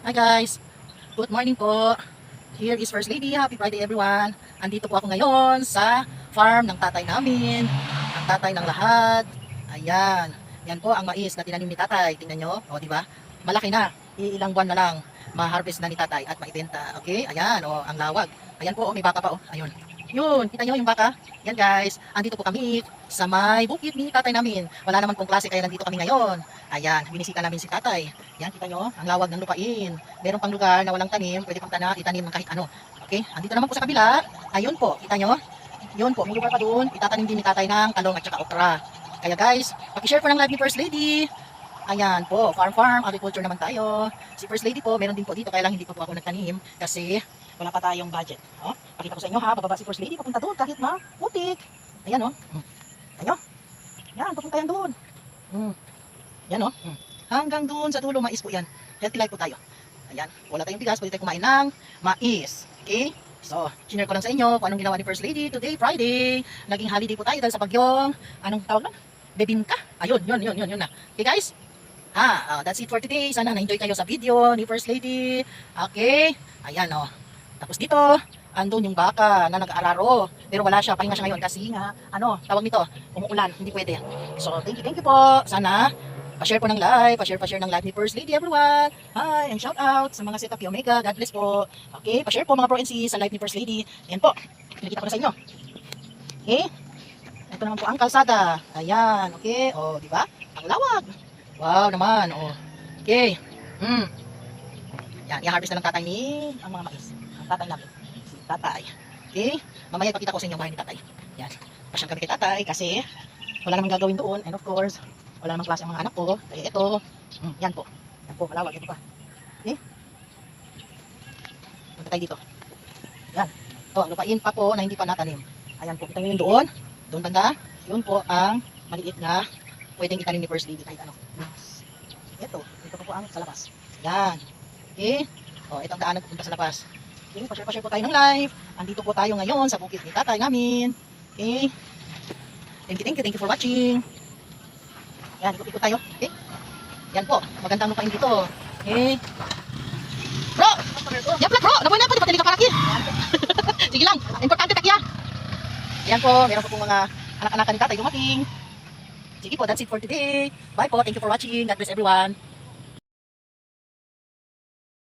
Hi guys, good morning po. Here is First Lady. Happy Friday everyone. Andito po ako ngayon sa farm ng tatay namin. Ang tatay ng lahat. Ayan. Yan po ang mais na tinanim ni tatay. Tingnan nyo. O, di ba? Malaki na. Ilang buwan na lang. Ma-harvest na ni tatay at maibenta. Okay? Ayan. O, ang lawag. Ayan po. O, may baka pa. O, ayun. Yun. Kita nyo yung baka? Yan guys. Andito po kami sa may bukid ni tatay namin. Wala naman pong klase kaya nandito kami ngayon. Ayan. Binisita namin si tatay. Yan. Kita nyo. Ang lawag ng lupain. Meron pang lugar na walang tanim. Pwede pang itanim ng kahit ano. Okay? Andito naman po sa kabila. Ayun po. Kita nyo. Yun po. May lugar pa doon. Itatanim din ni tatay ng talong at saka okra. Kaya guys, paki-share po ng live ni First Lady. Ayan po. Farm. Agriculture naman tayo. Si First Lady po. Meron din po dito. Kaya lang hindi pa po ako nagtanim. Kasi wala pa tayong budget. Oh, pakita ko sa inyo ha, bababa si First Lady, papunta doon kahit na putik. Ayan o. Ayan. Yan, papunta yan doon. Yan o. Hanggang doon sa dulo, mais po yan. Healthy life po tayo. Ayan, wala tayong bigas, pwede tayo kumain ng mais. Okay? So, sinare ko lang sa inyo kung anong ginawa ni First Lady today, Friday. Naging holiday po tayo dahil sa bagyong, anong tawag lang? Bebinka. Ayun, yun na. Okay guys? That's it for today. Sana na-enjoy kayo sa video ni First Lady. Okay? Ayan o. Tapos dito, andun yung baka na nag-aararo. Pero wala siya, pahinga siya ngayon kasi nga, tawag nito, umuulan, hindi pwede. So, thank you po. Sana, pa-share po ng live, pa-share ng live ni First Lady everyone. Hi, and shout out sa mga Setup Omega. God bless po. Okay, pa-share po mga bro and sis sa live ni First Lady. Ayan po, pinakita ko na sa inyo. Okay, ito naman po ang kalsada. Ayan, okay, o, di ba? Ang lawag. Wow naman, o. Okay, yan, i-harvest na ng tatay ni ang mga mais. Tatay namin. Si tatay. Okay? Mamaya ipakita ko sa inyo bahay ni tatay. Yan. Pasyang kami kay tatay kasi wala namang gagawin doon. And of course, wala namang klase ang mga anak ko. Kaya ito. Yan po. Yan po. Malawag. Ito pa. Okay? Punta tayo dito. Yan. Ito. Lupain pa po na hindi pa natanim. Ayan po. Kita nyo yun doon. Doon banda. Yun po ang maliit na pwedeng itanim ni First Lady kahit ano. Ito. Ito po ang sa labas. Yan. Okay? O, ito ang daanan pupunta sa labas. Okay, pa-share po tayo ng live. Andito po tayo ngayon sa bukid ni tatay namin. Okay. Thank you for watching. Yan, ikot tayo. Okay. Yan po, magandang lupain dito. Okay. Bro! Yan pala bro! Nabuhay na po, di ba tali ka paraki? Sige lang, importante takya. Yan po, meron po pong mga anak-anakan ni tatay dumating. Sige po, that's it for today. Bye po, thank you for watching. God bless everyone.